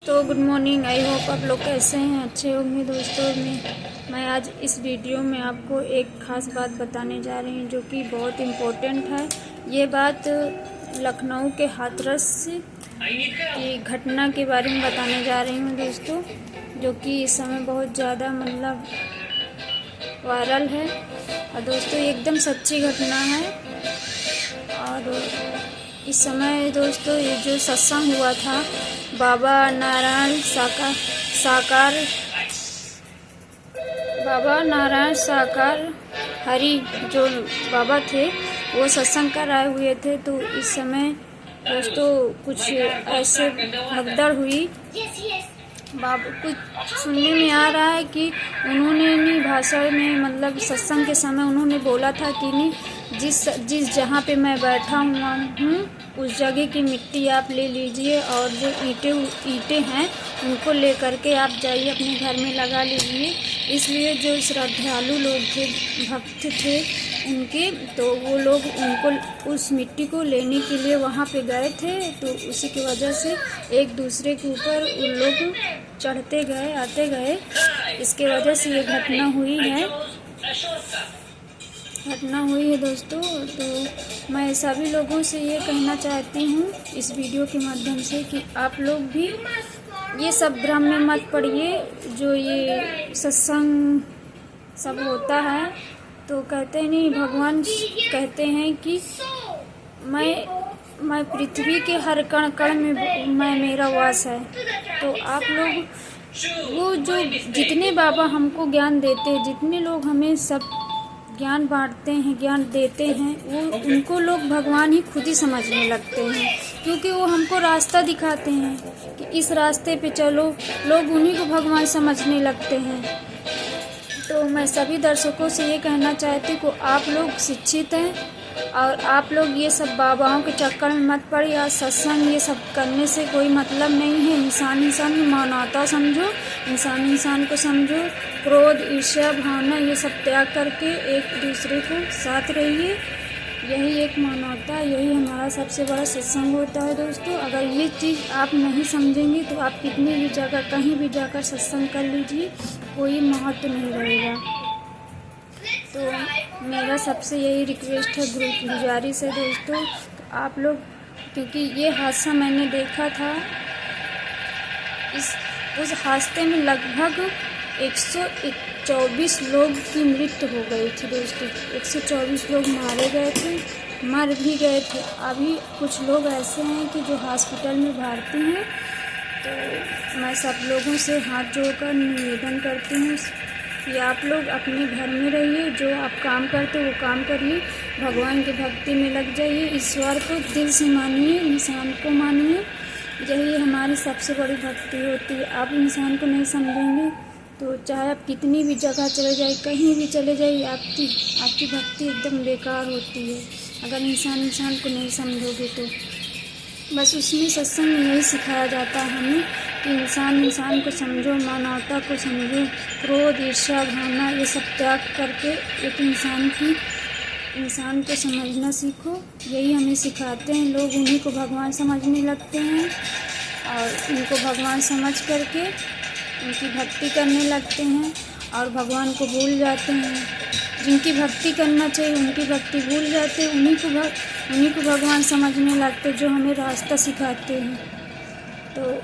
दोस्तों good morning. I hope आप लोग कैसे हैं, अच्छे होंगे। दोस्तों मैं आज इस वीडियो में आपको एक ख़ास बात बताने जा रही हूँ जो कि बहुत इम्पोर्टेंट है। ये बात लखनऊ के हाथरस की घटना के बारे में बताने जा रही हूँ दोस्तों, जो कि इस समय बहुत ज़्यादा मतलब वायरल है। और दोस्तों ये एकदम सच्ची घटना है। और इस समय दोस्तों ये जो सत्संग हुआ था बाबा नारायण साकार हरि जो बाबा थे वो सत्संग कराए हुए थे। तो इस समय दोस्तों कुछ ऐसे भगदड़ हुई। बाबा कुछ सुनने में आ रहा है कि उन्होंने नहीं भाषण में मतलब सत्संग के समय उन्होंने बोला था कि नहीं जिस जहाँ पे मैं बैठा हुआ हूँ उस जगह की मिट्टी आप ले लीजिए और जो ईंटें हैं उनको ले करके आप जाइए अपने घर में लगा लीजिए। इसलिए जो श्रद्धालु लोग थे, भक्त थे उनके, तो वो लोग उनको उस मिट्टी को लेने के लिए वहाँ पे गए थे। तो उसी की वजह से एक दूसरे के ऊपर उन लोग चढ़ते गए आते गए, इसके वजह से ये घटना हुई है दोस्तों। तो मैं सभी लोगों से ये कहना चाहती हूँ इस वीडियो के माध्यम से कि आप लोग भी ये सब भ्रम में मत पड़िए। जो ये सत्संग सब होता है तो कहते नहीं, भगवान कहते हैं कि मैं पृथ्वी के हर कण कण में मेरा वास है। तो आप लोग वो जो जितने बाबा हमको ज्ञान देते हैं, जितने लोग हमें सब ज्ञान बांटते हैं, ज्ञान देते हैं, वो उनको लोग भगवान ही खुद ही समझने लगते हैं, क्योंकि वो हमको रास्ता दिखाते हैं कि इस रास्ते पे चलो। लोग उन्हीं को भगवान समझने लगते हैं। तो मैं सभी दर्शकों से ये कहना चाहती हूँ कि आप लोग शिक्षित हैं और आप लोग ये सब बाबाओं के चक्कर में मत पड़िए। या सत्संग ये सब करने से कोई मतलब नहीं है। इंसान की मानवता समझो, इंसान को समझो। क्रोध, ईर्ष्या, भावना ये सब त्याग करके एक दूसरे को साथ रहिए। यही एक मानवता, यही हमारा सबसे बड़ा सत्संग होता है दोस्तों। अगर ये चीज़ आप नहीं समझेंगे तो आप कितनी भी जगह कहीं भी जाकर सत्संग कर लीजिए, कोई महत्व नहीं रहेगा। तो मेरा सबसे यही रिक्वेस्ट है, गुजारिश है दोस्तों, आप लोग, क्योंकि ये हादसा मैंने देखा था, उस हादसे में लगभग 124 लोग की मृत्यु हो गई थी दोस्तों। 124 लोग मर भी गए थे। अभी कुछ लोग ऐसे हैं कि जो हॉस्पिटल में भर्ती हैं। तो मैं सब लोगों से हाथ जोड़कर निवेदन करती हूँ कि आप लोग अपने घर में रहिए, जो आप काम करते वो काम करिए, भगवान की भक्ति में लग जाइए, ईश्वर को दिल से मानिए, इंसान को मानिए। यही हमारी सबसे बड़ी भक्ति होती है। आप इंसान को नहीं समझेंगे तो चाहे आप कितनी भी जगह चले जाइए, कहीं भी चले जाइए, आपकी भक्ति एकदम बेकार होती है अगर इंसान को नहीं समझोगे तो। बस उसमें सत्संग में यही सिखाया जाता है हमें कि इंसान को समझो, मानवता को समझो, क्रोध, ईर्ष्या, भावना ये सब त्याग करके एक इंसान को समझना सीखो। यही हमें सिखाते हैं लोग, उन्हीं को भगवान समझने लगते हैं और उनको भगवान समझ करके उनकी भक्ति करने लगते हैं और भगवान को भूल जाते हैं। जिनकी भक्ति करना चाहिए उनकी भक्ति भूल जाते हैं, उन्हीं को भगवान समझने लगते जो हमें रास्ता सिखाते हैं। तो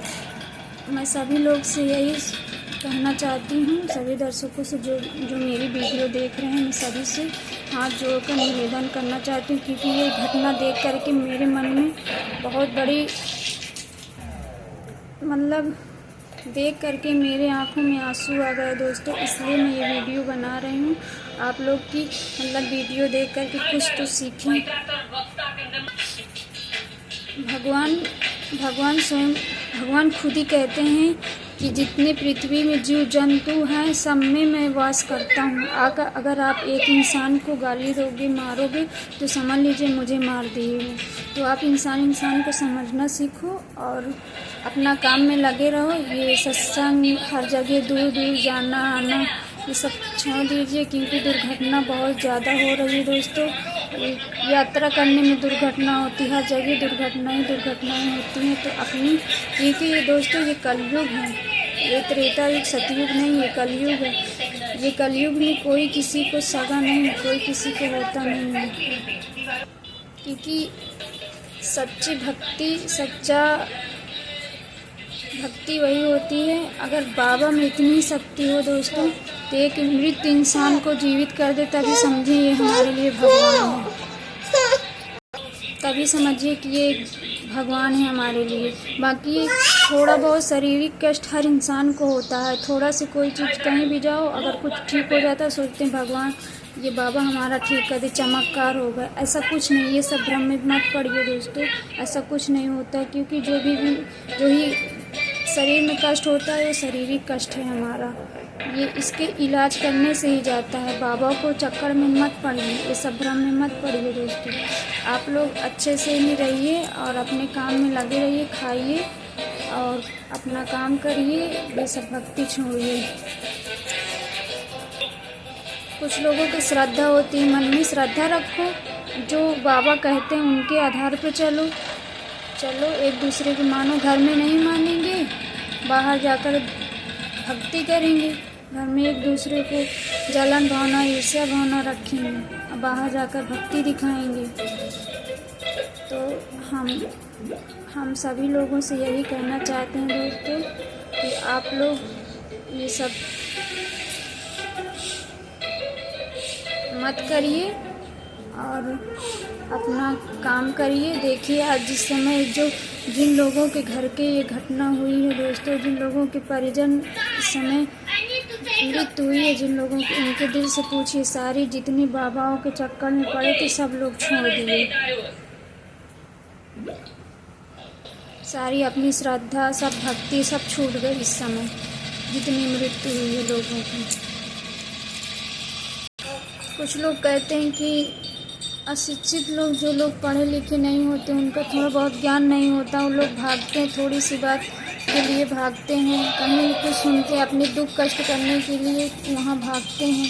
मैं सभी लोग से यही कहना चाहती हूँ, सभी दर्शकों से जो मेरी वीडियो देख रहे हैं, मैं सभी से हाथ जोड़कर निवेदन करना चाहती हूँ, क्योंकि ये घटना देख करके मेरे मन में बहुत बड़ी मतलब देख करके मेरे आँखों में आंसू आ गए दोस्तों। इसलिए मैं ये वीडियो बना रही हूँ, आप लोग की मतलब वीडियो देख करके कुछ तो सीखें। भगवान खुद ही कहते हैं कि जितने पृथ्वी में जीव जंतु हैं सब में मैं वास करता हूँ। अगर आप एक इंसान को गाली दोगे, मारोगे, तो समझ लीजिए मुझे मार दिए। तो आप इंसान को समझना सीखो और अपना काम में लगे रहो। ये सत्संग हर जगह दूर दूर जाना आना ये सब छोड़ दीजिए, क्योंकि दुर्घटना बहुत ज़्यादा हो रही है दोस्तों। यात्रा करने में दुर्घटना होती है, हर जगह दुर्घटनाएं होती हैं। तो अपनी, क्योंकि ये दोस्तों ये कलयुग है, ये त्रेता युग सतयुग नहीं, ये कलयुग है। ये कलयुग में कोई किसी को सगा नहीं, कोई किसी को होता नहीं है, क्योंकि सच्ची भक्ति, सच्चा भक्ति वही होती है। अगर बाबा में इतनी शक्ति हो दोस्तों, तो एक मृत इंसान को जीवित कर दे, तभी समझिए ये हमारे लिए भगवान है, तभी समझिए कि ये भगवान है हमारे लिए। बाकी थोड़ा बहुत शारीरिक कष्ट हर इंसान को होता है, थोड़ा सी कोई चीज़ कहीं भी जाओ, अगर कुछ ठीक हो जाता है सोचते हैं भगवान ये बाबा हमारा ठीक कर दे, चमत्कार होगा। ऐसा कुछ नहीं, ये सब भ्रम में मत पड़िए दोस्तों, ऐसा कुछ नहीं होता। क्योंकि जो ही शरीर में कष्ट होता है वो शारीरिक कष्ट है हमारा, ये इसके इलाज करने से ही जाता है। बाबा को चक्कर में मत पड़िए, ये सब भ्रम में मत पड़िए दोस्तों। आप लोग अच्छे से ही रहिए और अपने काम में लगे रहिए, खाइए और अपना काम करिए, ये सब भक्ति छोड़िए। कुछ लोगों की श्रद्धा होती है, मन में श्रद्धा रखो, जो बाबा कहते हैं उनके आधार पर चलो, एक दूसरे को मानो। घर में नहीं मानेंगे, बाहर जाकर भक्ति करेंगे। घर में एक दूसरे को जलन भावना, ईर्ष्या भावना रखेंगे, बाहर जाकर भक्ति दिखाएंगे। तो हम सभी लोगों से यही कहना चाहते हैं दोस्तों कि आप लोग ये सब मत करिए और अपना काम करिए। देखिए आज जिस समय जिन लोगों के घर के ये घटना हुई है दोस्तों, जिन लोगों के परिजन इस समय मृत्यु हुई है, जिन लोगों के, उनके दिल से पूछिए, सारी जितनी बाबाओं के चक्कर में पड़े थे सब लोग छोड़ दिए, सारी अपनी श्रद्धा, सब भक्ति सब छूट गई इस समय, जितनी मृत्यु हुई है लोगों की। कुछ लोग कहते हैं कि अशिक्षित लोग, जो लोग पढ़े लिखे नहीं होते, उनका थोड़ा बहुत ज्ञान नहीं होता, वो लोग भागते हैं, थोड़ी सी बात के लिए भागते हैं, कहीं कुछ सुनते, अपने दुख कष्ट करने के लिए वहाँ भागते हैं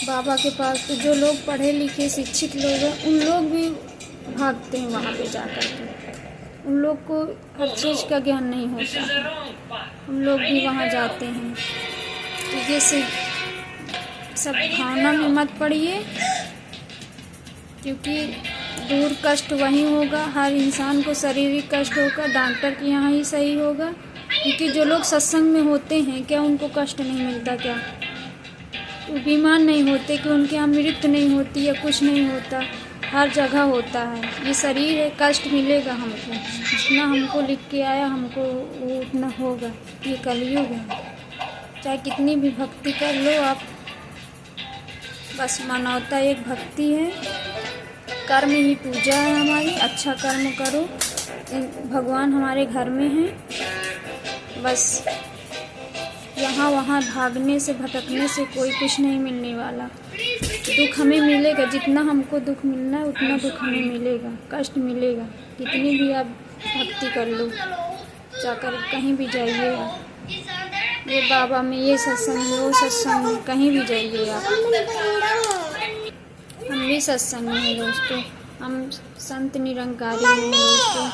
बाबा के पास। तो जो लोग पढ़े लिखे शिक्षित लोग हैं, उन लोग भी भागते हैं वहाँ पे जाकर के, उन लोग को हर चीज़ का ज्ञान नहीं होता, उन लोग भी वहाँ जाते हैं। तो ये सब भावना में मत पड़िए, क्योंकि दूर कष्ट वहीं होगा, हर इंसान को शारीरिक कष्ट होगा, डॉक्टर के यहाँ ही सही होगा। क्योंकि जो लोग सत्संग में होते हैं, क्या उनको कष्ट नहीं मिलता? क्या वो बीमार नहीं होते? कि उनके यहाँ मृत्यु नहीं होती या कुछ नहीं होता? हर जगह होता है। ये शरीर है, कष्ट मिलेगा हमको, जितना हमको लिख के आया हमको वो उतना होगा। ये कलयुग है, चाहे कितनी भी भक्ति कर लो आप, बस मानवता एक भक्ति है, कर्म ही पूजा है हमारी। अच्छा कर्म करो, भगवान हमारे घर में हैं। बस यहाँ वहाँ भागने से, भटकने से कोई कुछ नहीं मिलने वाला। दुख हमें मिलेगा, जितना हमको दुख मिलना है उतना दुख हमें मिलेगा, कष्ट मिलेगा। कितनी भी आप भक्ति कर लो, जाकर कहीं भी जाइए आप, ये बाबा में, ये सत्संग में, वो सत्संग में, कहीं भी जाइए आप। हम भी सत्संग में हैं दोस्तों, हम संत निरंकारी हैं दोस्तों,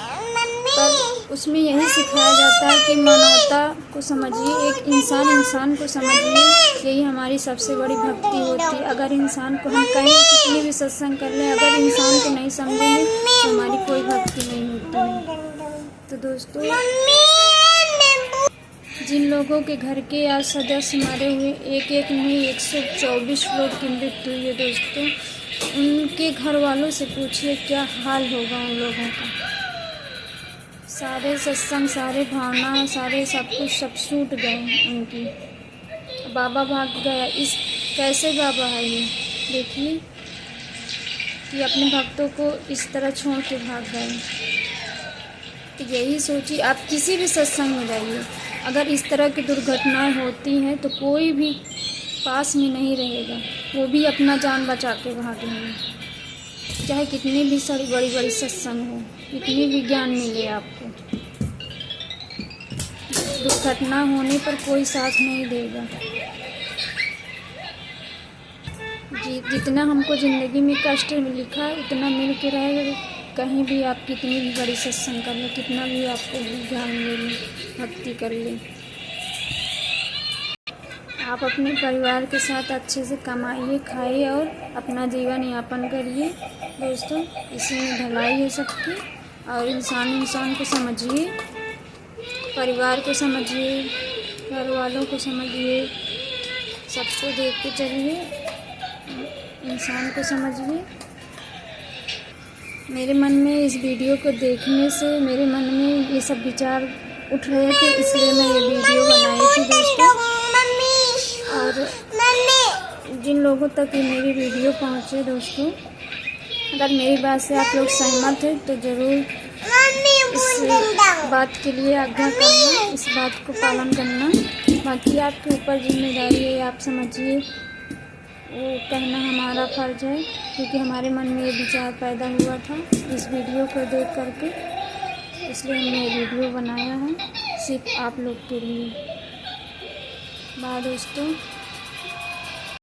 पर उसमें यही सिखाया जाता है कि मानवता को समझिए, एक इंसान को समझिए, यही हमारी सबसे बड़ी भक्ति होती है। अगर इंसान को हम कहीं कितनी भी सत्संग कर लें, अगर इंसान को नहीं समझेंगे तो हमारी कोई भक्ति नहीं होती है। तो दोस्तों, जिन लोगों के घर के आज सदस्य मारे हुए, एक नहीं 124 लोग की मृत्यु हुई है दोस्तों, उनके घर वालों से पूछिए क्या हाल होगा उन लोगों का। सारे सत्संग, सारे भावना, सारे सब कुछ सब छूट गए उनकी, बाबा भाग गया। इस कैसे बाबा है ये? देखिए कि अपने भक्तों को इस तरह छोड़ के भाग गए। तो यही सोचिए, आप किसी भी सत्संग में जाइए, अगर इस तरह की दुर्घटनाएं होती हैं तो कोई भी पास में नहीं रहेगा, वो भी अपना जान बचा के भागेंगे। चाहे कितनी भी सारी बड़ी सत्संग हो, कितनी भी ज्ञान मिले आपको, दुर्घटना होने पर कोई साथ नहीं देगा। जी जितना हमको ज़िंदगी में कष्ट लिखा है उतना मिल के रहेगा। कहीं भी आप कितनी भी बड़ी सत्संग कर लें, कितना भी आपको ध्यान ले लें, भक्ति कर लें, आप अपने परिवार के साथ अच्छे से कमाइए, खाइए और अपना जीवन यापन करिए दोस्तों। इसमें भलाई है सबकी। और इंसान को समझिए, परिवार को समझिए, घर वालों को समझिए, सबको देख के चलिए, इंसान को समझिए। मेरे मन में इस वीडियो को देखने से मेरे मन में ये सब विचार उठ रहे थे, इसलिए मैं ये वीडियो बनाई थी दोस्तों। और जिन लोगों तक ये मेरी वीडियो पहुँचे दोस्तों, अगर मेरी बात से आप लोग सहमत हैं तो ज़रूर इस बात के लिए आज्ञा करना, इस बात को पालन करना। बाकी आपके ऊपर जिम्मेदारी है, आप समझिए, वो कहना हमारा फ़र्ज़ है, क्योंकि हमारे मन में ये विचार पैदा हुआ था इस वीडियो को देख करके, इसलिए हमने ये वीडियो बनाया है सिर्फ आप लोग के लिए। बाय दोस्तों।